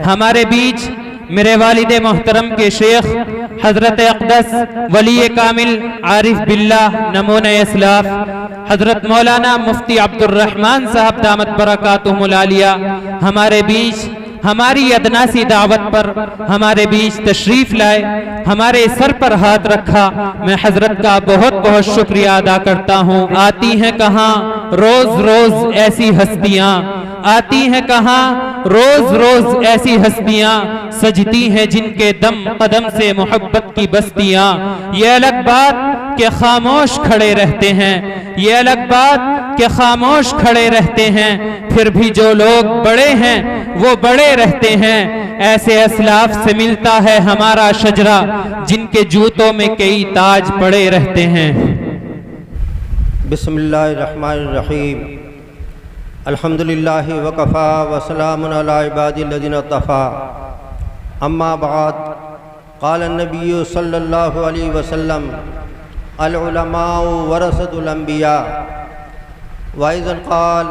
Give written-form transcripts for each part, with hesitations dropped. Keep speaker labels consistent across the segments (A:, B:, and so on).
A: ہمارے بیچ میرے والد محترم کے شیخ حضرت اقدس ولی کامل عارف باللہ نمونہ اسلاف حضرت مولانا مفتی عبد الرحمن صاحب دامت برکاتہم العالیہ ہمارے بیچ ہماری ادنا سی دعوت پر ہمارے بیچ تشریف لائے، ہمارے سر پر ہاتھ رکھا، میں حضرت کا بہت بہت شکریہ ادا کرتا ہوں۔ آتی ہیں کہاں روز روز ایسی ہستیاں، آتی ہیں کہاں روز روز ایسی ہستیاں، سجتی ہیں جن کے دم قدم سے محبت کی بستیاں۔ یہ الگ بات کہ خاموش کھڑے رہتے ہیں، یہ الگ بات کہ خاموش کھڑے رہتے ہیں، پھر بھی جو لوگ بڑے ہیں وہ بڑے رہتے ہیں۔ ایسے اسلاف سے ملتا ہے ہمارا شجرہ جن کے جوتوں میں کئی تاج پڑے رہتے ہیں۔
B: بسم اللہ الرحمن الرحیم، الحمدللہ وکفا وسلام علی عبادی الذین اصطفیٰ، اما بعد، قال النبی صلی اللہ علیہ وسلم العلماء ورثۃ الانبیاء، وأيضا قال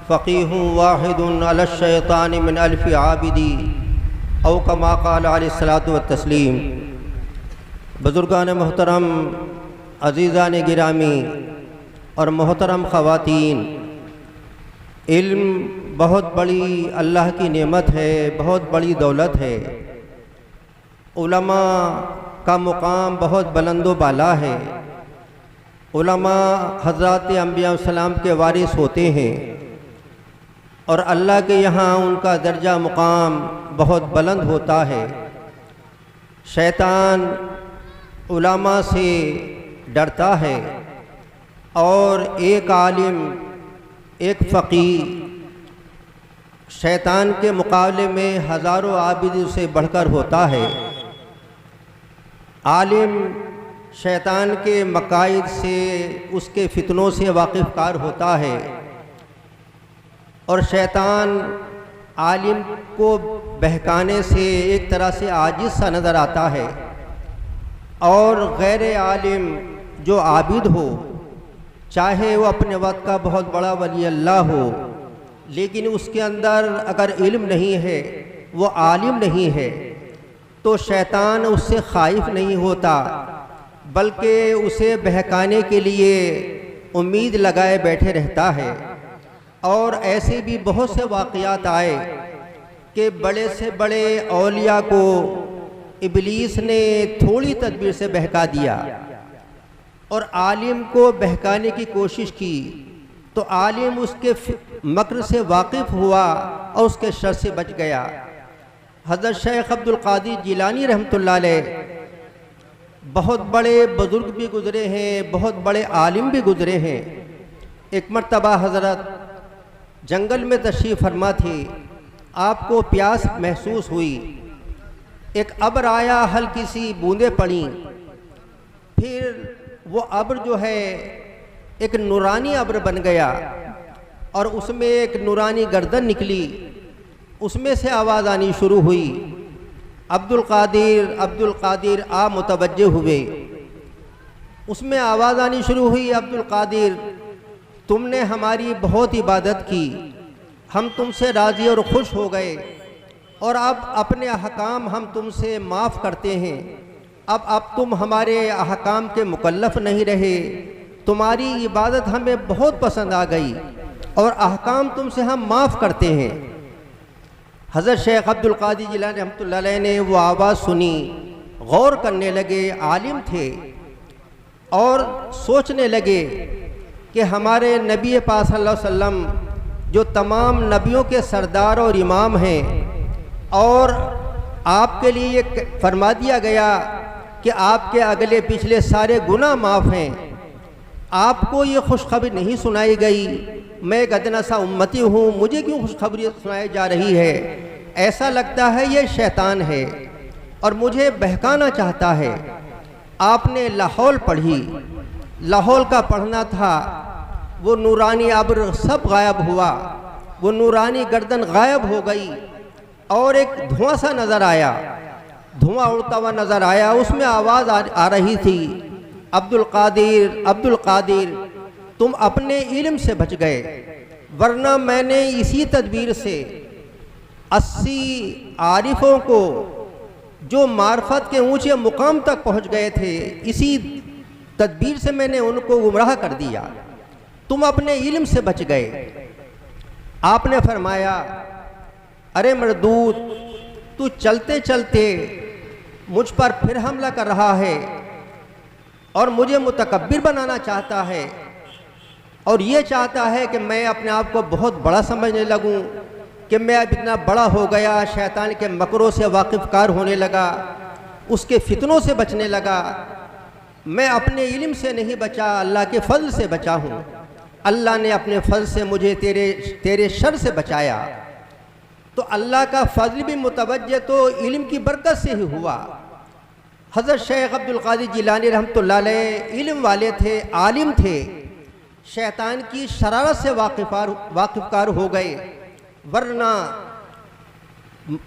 B: فقیہ واحد علی الشیطان من الف عابدی، او کما قال علیہ الصلاۃ والتسلیم۔ بزرگان محترم، عزیزان گرامی اور محترم خواتین، علم بہت بڑی اللہ کی نعمت ہے، بہت بڑی دولت ہے۔ علماء کا مقام بہت بلند و بالا ہے۔ علماء حضرات انبیاء السلام کے وارث ہوتے ہیں، اور اللہ کے یہاں ان کا درجہ مقام بہت بلند ہوتا ہے۔ شیطان علماء سے ڈرتا ہے، اور ایک عالم، ایک فقیہ شیطان کے مقابلے میں ہزاروں عابد سے بڑھ کر ہوتا ہے۔ عالم شیطان کے مکائد سے، اس کے فتنوں سے واقف کار ہوتا ہے، اور شیطان عالم کو بہکانے سے ایک طرح سے عاجز سا نظر آتا ہے، اور غیر عالم جو عابد ہو، چاہے وہ اپنے وقت کا بہت بڑا ولی اللہ ہو، لیکن اس کے اندر اگر علم نہیں ہے، وہ عالم نہیں ہے، تو شیطان اس سے خائف نہیں ہوتا، بلکہ اسے بہکانے کے لیے امید لگائے بیٹھے رہتا ہے۔ اور ایسے بھی بہت سے واقعات آئے کہ بڑے سے بڑے اولیاء کو ابلیس نے تھوڑی تدبیر سے بہکا دیا، اور عالم کو بہکانے کی کوشش کی، تو عالم اس کے مکر سے واقف ہوا اور اس کے شر سے بچ گیا۔ حضرت شیخ عبد القادر جیلانی رحمۃ اللہ علیہ بہت بڑے بزرگ بھی گزرے ہیں، بہت بڑے عالم بھی گزرے ہیں۔ ایک مرتبہ حضرت جنگل میں تشریف فرما تھی، آپ کو پیاس محسوس ہوئی، ایک ابر آیا، ہلکی سی بوندیں پڑیں، پھر وہ ابر جو ہے ایک نورانی ابر بن گیا، اور اس میں ایک نورانی گردن نکلی، اس میں سے آواز آنی شروع ہوئی، عبد القادر آپ متوجہ ہوئے۔ اس میں آواز آنی شروع ہوئی، عبد القادر تم نے ہماری بہت عبادت کی، ہم تم سے راضی اور خوش ہو گئے، اور اب اپنے احکام ہم تم سے معاف کرتے ہیں، اب تم ہمارے احکام کے مکلف نہیں رہے، تمہاری عبادت ہمیں بہت پسند آ گئی، اور احکام تم سے ہم معاف کرتے ہیں۔ حضرت شیخ عبد القادر جیلانی رحمۃ اللہ علیہ نے وہ آواز سنی، غور کرنے لگے، عالم تھے، اور سوچنے لگے کہ ہمارے نبی پاک صلی اللہ علیہ وسلم جو تمام نبیوں کے سردار اور امام ہیں، اور آپ کے لیے یہ فرما دیا گیا کہ آپ کے اگلے پچھلے سارے گناہ معاف ہیں، آپ کو یہ خوشخبری نہیں سنائی گئی، میں ایک ادنا سا امتی ہوں، مجھے کیوں خوشخبری سنائی جا رہی ہے؟ ایسا لگتا ہے یہ شیطان ہے اور مجھے بہکانا چاہتا ہے۔ آپ نے لاحول پڑھی، لاحول کا پڑھنا تھا، وہ نورانی ابر سب غائب ہوا، وہ نورانی گردن غائب ہو گئی، اور ایک دھواں سا نظر آیا، دھواں اڑتا ہوا نظر آیا، اس میں آواز آ رہی تھی، عبد القادر تم اپنے علم سے بچ گئے، ورنہ میں نے اسی تدبیر سے 80 عارفوں کو جو معرفت کے اونچے مقام تک پہنچ گئے تھے، اسی تدبیر سے میں نے ان کو گمراہ کر دیا، تم اپنے علم سے بچ گئے۔ آپ نے فرمایا ارے مردود، تو چلتے چلتے مجھ پر پھر حملہ کر رہا ہے اور مجھے متکبر بنانا چاہتا ہے، اور یہ چاہتا ہے کہ میں اپنے آپ کو بہت بڑا سمجھنے لگوں، کہ میں اب اتنا بڑا ہو گیا، شیطان کے مکروں سے واقف کار ہونے لگا، اس کے فتنوں سے بچنے لگا۔ میں اپنے علم سے نہیں بچا، اللہ کے فضل سے بچا ہوں۔ اللہ نے اپنے فضل سے مجھے تیرے شر سے بچایا۔ تو اللہ کا فضل بھی متوجہ تو علم کی برکت سے ہی ہوا۔ حضرت شیخ عبد القادر جیلانی رحمۃ اللہ علیہ علم والے تھے، عالم تھے، شیطان کی شرارت سے واقف کار ہو گئے، ورنہ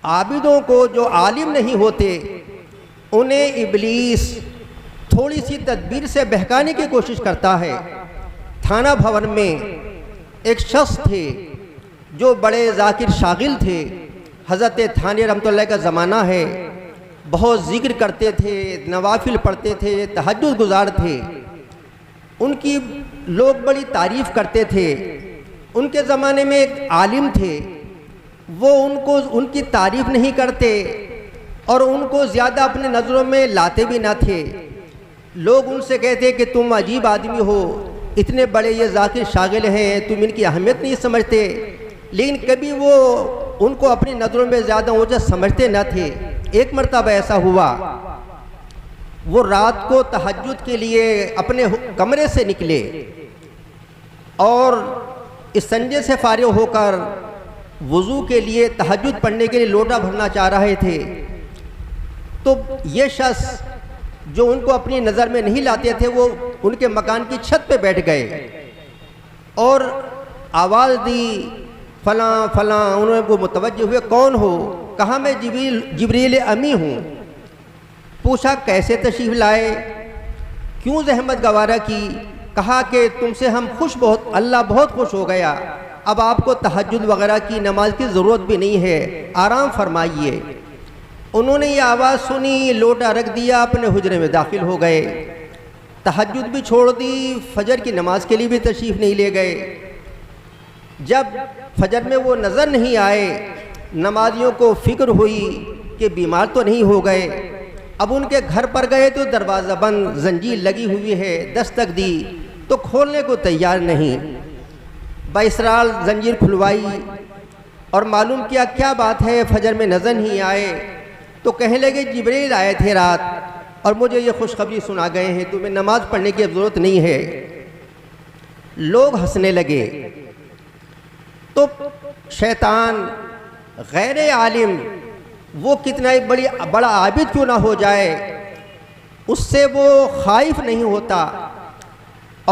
B: عابدوں کو جو عالم نہیں ہوتے انہیں ابلیس تھوڑی سی تدبیر سے بہکانے کی کوشش کرتا ہے۔ تھانہ بھون میں ایک شخص تھے جو بڑے ذاکر شاغل تھے، حضرت تھانوی رحمۃ اللہ کا زمانہ ہے، بہت ذکر کرتے تھے، نوافل پڑھتے تھے، تہجد گزار تھے، ان کی لوگ بڑی تعریف کرتے تھے۔ ان کے زمانے میں ایک عالم تھے، وہ ان کی تعریف نہیں کرتے اور ان کو زیادہ اپنے نظروں میں لاتے بھی نہ تھے۔ لوگ ان سے کہتے کہ تم عجیب آدمی ہو، اتنے بڑے یہ ذاکر شاغل ہیں، تم ان کی اہمیت نہیں سمجھتے، لیکن کبھی وہ ان کو اپنی نظروں میں زیادہ اونچا سمجھتے نہ تھے۔ ایک مرتبہ ایسا ہوا، وہ رات کو تہجد کے لیے اپنے کمرے سے نکلے اور استنجے سے فارغ ہو کر وضو کے لیے تہجد پڑھنے کے لیے لوٹا بھرنا چاہ رہے تھے، تو یہ شخص جو ان کو اپنی نظر میں نہیں لاتے تھے وہ ان کے مکان کی چھت پہ بیٹھ گئے اور آواز دی فلاں فلاں۔ انہوں نے وہ متوجہ ہوئے، کون ہو؟ کہا میں جبریل امی ہوں۔ پوچھا کیسے تشریف لائے، کیوں زحمت گوارا کی؟ کہا کہ تم سے ہم اللہ بہت خوش ہو گیا، اب آپ کو تہجد وغیرہ کی نماز کی ضرورت بھی نہیں ہے، آرام فرمائیے۔ انہوں نے یہ آواز سنی، لوٹا رکھ دیا، اپنے حجرے میں داخل ہو گئے، تہجد بھی چھوڑ دی، فجر کی نماز کے لیے بھی تشریف نہیں لے گئے۔ جب فجر میں وہ نظر نہیں آئے، نمازیوں کو فکر ہوئی کہ بیمار تو نہیں ہو گئے۔ اب ان کے گھر پر گئے تو دروازہ بند، زنجیر لگی ہوئی ہے، دستک دی تو کھولنے کو تیار نہیں۔ باصرار زنجیر کھلوائی اور معلوم کیا کیا بات ہے، فجر میں نظر نہیں آئے، تو کہنے لگے جبریل آئے تھے رات اور مجھے یہ خوشخبری سنا گئے ہیں، تمہیں نماز پڑھنے کی ضرورت نہیں ہے۔ لوگ ہنسنے لگے۔ تو شیطان غیر عالم وہ کتنا ہی بڑا عابد کیوں نہ ہو جائے، اس سے وہ خائف نہیں ہوتا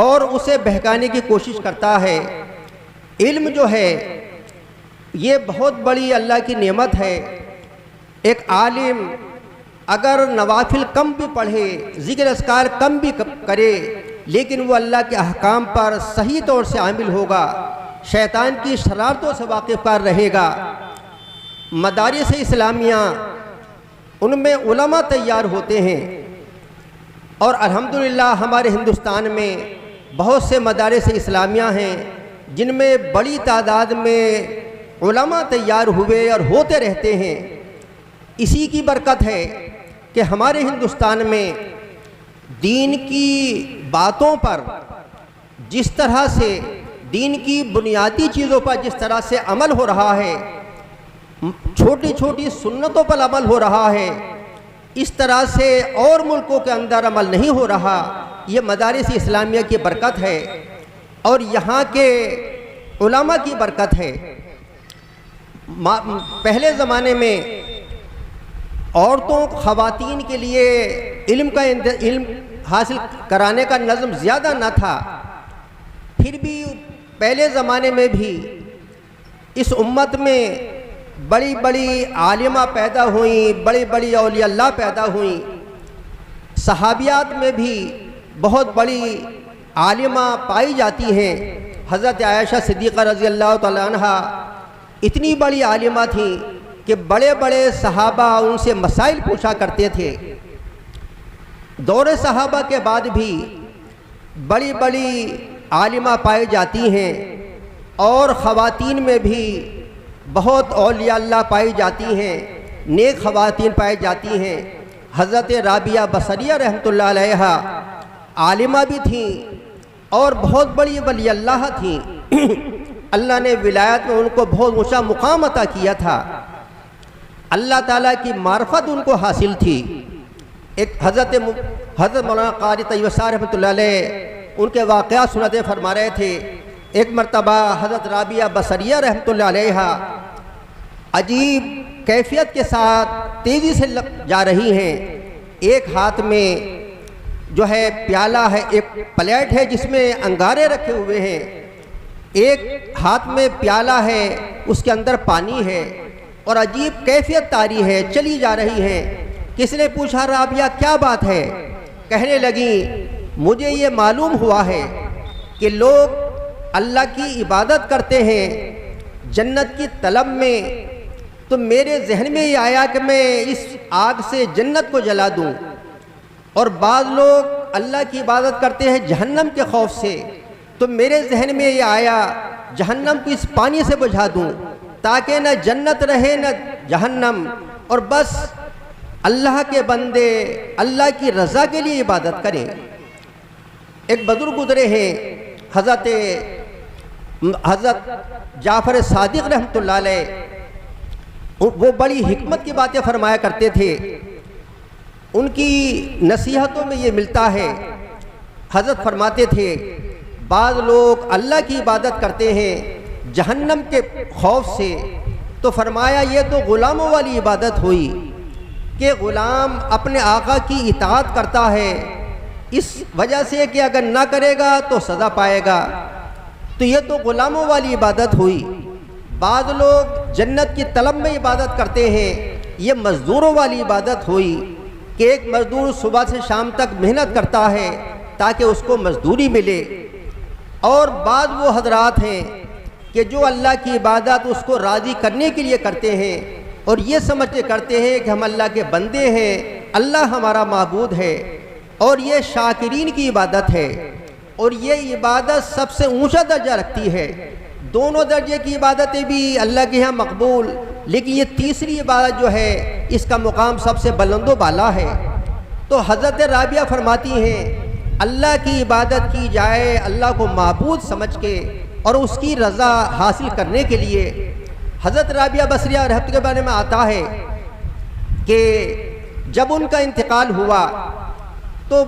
B: اور اسے بہکانے کی کوشش کرتا ہے۔ علم جو ہے یہ بہت بڑی اللہ کی نعمت ہے۔ ایک عالم اگر نوافل کم بھی پڑھے، ذکر اذکار کم بھی کرے، لیکن وہ اللہ کے احکام پر صحیح طور سے عامل ہوگا، شیطان کی شرارتوں سے واقف کار رہے گا۔ مدارس اسلامیہ ان میں علماء تیار ہوتے ہیں، اور الحمدللہ ہمارے ہندوستان میں بہت سے مدارس اسلامیہ ہیں جن میں بڑی تعداد میں علماء تیار ہوئے اور ہوتے رہتے ہیں۔ اسی کی برکت ہے کہ ہمارے ہندوستان میں دین کی باتوں پر جس طرح سے، دین کی بنیادی چیزوں پر جس طرح سے عمل ہو رہا ہے، چھوٹی چھوٹی سنتوں پر عمل ہو رہا ہے، اس طرح سے اور ملکوں کے اندر عمل نہیں ہو رہا۔ یہ مدارس اسلامیہ کی برکت ہے اور یہاں کے علماء کی برکت ہے۔ پہلے زمانے میں عورتوں خواتین کے لیے علم حاصل کرانے کا نظم زیادہ نہ تھا، پھر بھی پہلے زمانے میں بھی اس امت میں بڑی بڑی عالمہ پیدا ہوئیں، بڑی بڑی اولیاء اللہ پیدا ہوئیں۔ صحابیات میں بھی بہت بڑی عالمہ پائی جاتی ہیں۔ حضرت عائشہ صدیقہ رضی اللہ تعالی عنہ اتنی بڑی عالمہ تھیں کہ بڑے بڑے صحابہ ان سے مسائل پوچھا کرتے تھے۔ دور صحابہ کے بعد بھی بڑی بڑی عالمہ پائی جاتی ہیں، اور خواتین میں بھی بہت اولیاء اللہ پائی جاتی ہیں، نیک خواتین پائی جاتی ہیں۔ حضرت رابعہ بصریہ رحمۃ اللہ علیہا عالمہ بھی تھیں اور بہت بڑی ولی اللہ تھیں۔ اللہ نے ولایت میں ان کو بہت اونچا مقام عطا کیا تھا، اللہ تعالیٰ کی معرفت ان کو حاصل تھی۔ ایک حضرت مولانا قاری طیب صاحب رحمۃ اللہ علیہ ان کے واقعات سنتے فرما رہے تھے۔ ایک مرتبہ حضرت رابعہ بصریہ رحمۃ اللہ علیہا عجیب کیفیت کے ساتھ تیزی سے جا رہی ہیں۔ ایک ہاتھ میں جو ہے پیالہ ہے، ایک پلیٹ ہے جس میں انگارے رکھے ہوئے ہیں، ایک ہاتھ میں پیالہ ہے اس کے اندر پانی ہے، اور عجیب کیفیت طاری ہے، چلی جا رہی ہے۔ کس نے پوچھا رابعہ کیا بات ہے؟ کہنے لگی مجھے یہ معلوم ہوا ہے کہ لوگ اللہ کی عبادت کرتے ہیں جنت کی طلب میں، تو میرے ذہن میں یہ آیا کہ میں اس آگ سے جنت کو جلا دوں، اور بعض لوگ اللہ کی عبادت کرتے ہیں جہنم کے خوف سے، تو میرے ذہن میں یہ آیا جہنم کو اس پانی سے بجھا دوں تاکہ نہ جنت رہے نہ جہنم، اور بس اللہ کے بندے اللہ کی رضا کے لیے عبادت کریں۔ ایک بزرگ گزرے ہیں حضرت جعفر صادق رحمۃ اللہ علیہ، وہ بڑی حکمت کی باتیں فرمایا کرتے تھے۔ ان کی نصیحتوں میں یہ ملتا ہے، حضرت فرماتے تھے بعض لوگ اللہ کی عبادت کرتے ہیں جہنم کے خوف سے، تو فرمایا یہ تو غلاموں والی عبادت ہوئی کہ غلام اپنے آقا کی اطاعت کرتا ہے اس وجہ سے کہ اگر نہ کرے گا تو سزا پائے گا، تو یہ تو غلاموں والی عبادت ہوئی۔ بعض لوگ جنت کی طلب میں عبادت کرتے ہیں، یہ مزدوروں والی عبادت ہوئی کہ ایک مزدور صبح سے شام تک محنت کرتا ہے تاکہ اس کو مزدوری ملے، اور بعض وہ حضرات ہیں کہ جو اللہ کی عبادت اس کو راضی کرنے کے لیے کرتے ہیں اور یہ سمجھ کے کرتے ہیں کہ ہم اللہ کے بندے ہیں، اللہ ہمارا معبود ہے، اور یہ شاکرین کی عبادت ہے، اور یہ عبادت سب سے اونچا درجہ رکھتی ہے۔ دونوں درجے کی عبادتیں بھی اللہ کے ہاں مقبول، لیکن یہ تیسری عبادت جو ہے اس کا مقام سب سے بلند و بالا ہے۔ تو حضرت رابعہ فرماتی ہیں اللہ کی عبادت کی جائے اللہ کو معبود سمجھ کے اور اس کی رضا حاصل کرنے کے لیے۔ حضرت رابعہ بصریہ رحمۃ کے بارے میں آتا ہے کہ جب ان کا انتقال ہوا تو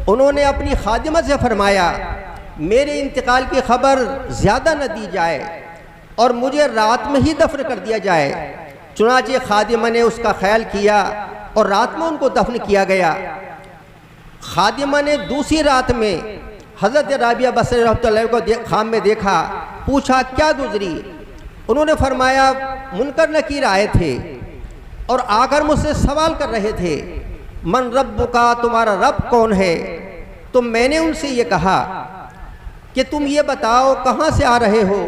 B: انہوں نے اپنی خادمہ سے فرمایا میرے انتقال کی خبر زیادہ نہ دی جائے اور مجھے رات میں ہی دفن کر دیا جائے۔ چنانچہ خادمہ نے اس کا خیال کیا اور رات میں ان کو دفن کیا گیا۔ خادمہ نے دوسری رات میں حضرت رابعہ بصری رحمۃ اللہ کو خام میں دیکھا، پوچھا کیا گزری؟ انہوں نے فرمایا منکر نکیر آئے تھے اور آ کر مجھ سے سوال کر رہے تھے من رب کا، تمہارا رب کون ہے؟ تو میں نے ان سے یہ کہا کہ تم یہ بتاؤ کہاں سے آ رہے ہو؟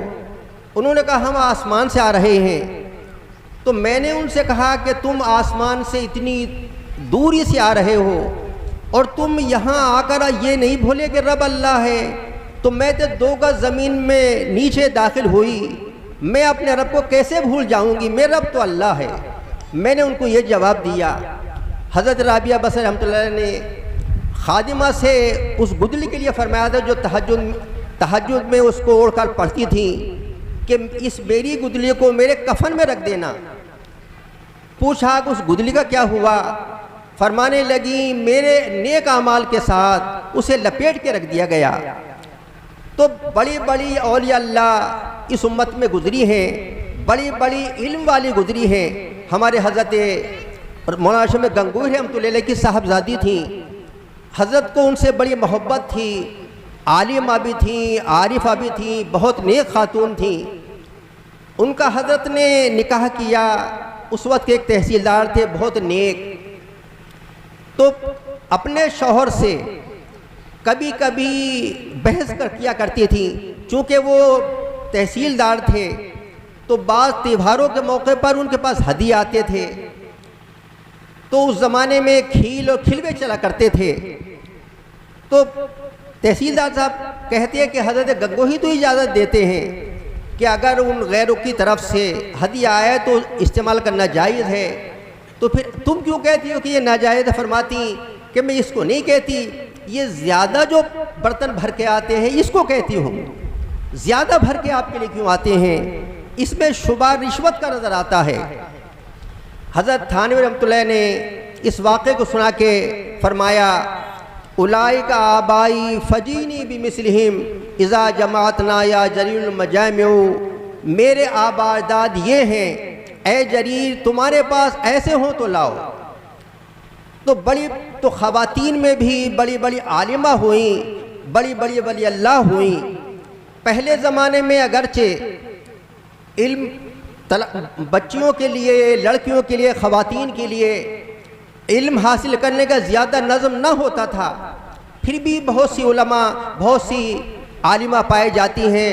B: انہوں نے کہا ہم آسمان سے آ رہے ہیں۔ تو میں نے ان سے کہا کہ تم آسمان سے اتنی دوری سے آ رہے ہو اور تم یہاں آ کر یہ نہیں بھولے کہ رب اللہ ہے، تو میں تو 2 گز زمین میں نیچے داخل ہوئی، میں اپنے رب کو کیسے بھول جاؤں گی؟ میرا رب تو اللہ ہے۔ میں نے ان کو یہ جواب دیا۔ حضرت رابعہ بصری رحمۃ اللہ نے خادمہ سے اس گدلی کے لیے فرمایا تھا جو تہجد میں اس کو اوڑھ کر پڑھتی تھیں کہ اس میری گدلی کو میرے کفن میں رکھ دینا۔ پوچھا کہ اس گدلی کا کیا ہوا؟ فرمانے لگی میرے نیک اعمال کے ساتھ اسے لپیٹ کے رکھ دیا گیا۔ تو بڑی بڑی اولیاء اللہ اس امت میں گزری ہیں، بڑی بڑی علم والی گزری ہیں۔ ہمارے حضرت مولانا شمع گنگوئی رحمۃ اللہ علیہ کی صاحبزادی تھیں، حضرت کو ان سے بڑی محبت تھی، عالمہ بھی تھیں، عارفہ بھی تھیں، بہت نیک خاتون تھیں۔ ان کا حضرت نے نکاح کیا، اس وقت کے ایک تحصیلدار تھے بہت نیک، تو اپنے شوہر سے کبھی کبھی بحث کیا کرتی تھیں، چونکہ وہ تحصیلدار تھے تو بعض تہواروں کے موقع پر ان کے پاس ہدیے آتے تھے، تو اس زمانے میں کھیل اور کھلوے چلا کرتے تھے۔ تو تحصیلدار صاحب کہتے ہیں کہ حضرت گنگو ہی تو اجازت دیتے ہیں کہ اگر ان غیروں کی طرف سے ہدیہ آیا تو استعمال کرنا جائز ہے، تو پھر تم کیوں کہتی ہو کہ یہ ناجائز ہے؟ فرماتی کہ میں اس کو نہیں کہتی، یہ زیادہ جو برتن بھر کے آتے ہیں اس کو کہتی ہوں، زیادہ بھر کے آپ کے لیے کیوں آتے ہیں؟ اس میں شبہ رشوت کا نظر آتا ہے۔ حضرت تھانوی رحمۃ اللہ نے اس واقعے کو سنا کے فرمایا اولئک آبائی فجینی بمثلہم اذا جماعتنا یا جریر المجامع، میرے آبا اجداد یہ ہیں، اے جریر تمہارے پاس ایسے ہوں تو لاؤ۔ تو خواتین میں بھی بڑی بڑی عالمہ ہوئیں، بڑی بڑی ولی اللہ ہوئیں۔ پہلے زمانے میں اگرچہ علم بچیوں کے لیے، لڑکیوں کے لیے، خواتین کے لیے علم حاصل کرنے کا زیادہ نظم نہ ہوتا تھا، پھر بھی بہت سی علماء، بہت سی عالمہ پائے جاتی ہیں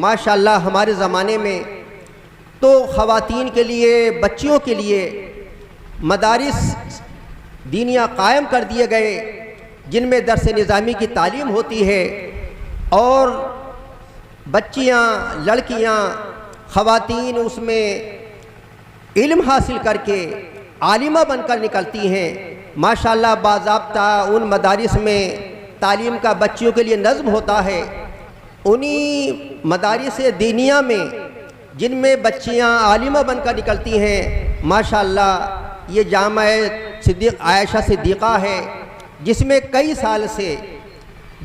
B: ماشاءاللہ ہمارے زمانے میں۔ تو خواتین کے لیے، بچیوں کے لیے مدارس دینیہ قائم کر دیے گئے، جن میں درس نظامی کی تعلیم ہوتی ہے، اور بچیاں، لڑکیاں، خواتین اس میں علم حاصل کر کے عالمہ بن کر نکلتی ہیں۔ ماشاءاللہ باضابطہ ان مدارس میں تعلیم کا بچیوں کے لیے نظم ہوتا ہے۔ انہی مدارس دینیہ میں جن میں بچیاں عالمہ بن کر نکلتی ہیں، ماشاءاللہ یہ جامع عائشہ صدیقہ ہے، جس میں کئی سال سے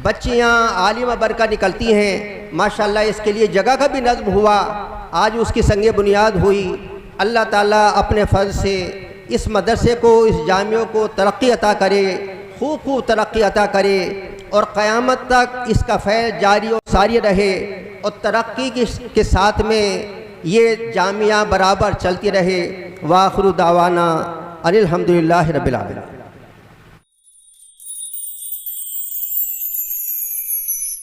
B: بچیاں عالمہ بن کر نکلتی ہیں۔ ماشاءاللہ اس کے لیے جگہ کا بھی نظم ہوا، آج اس کی سنگ بنیاد ہوئی۔ اللہ تعالیٰ اپنے فضل سے اس مدرسے کو، اس جامعہ کو ترقی عطا کرے، خوب ترقی عطا کرے، اور قیامت تک اس کا فیض جاری اور ساری رہے، اور ترقی کے ساتھ میں یہ جامعہ برابر چلتی رہے۔ وآخر دعوانا ان الحمدللہ رب العالمین۔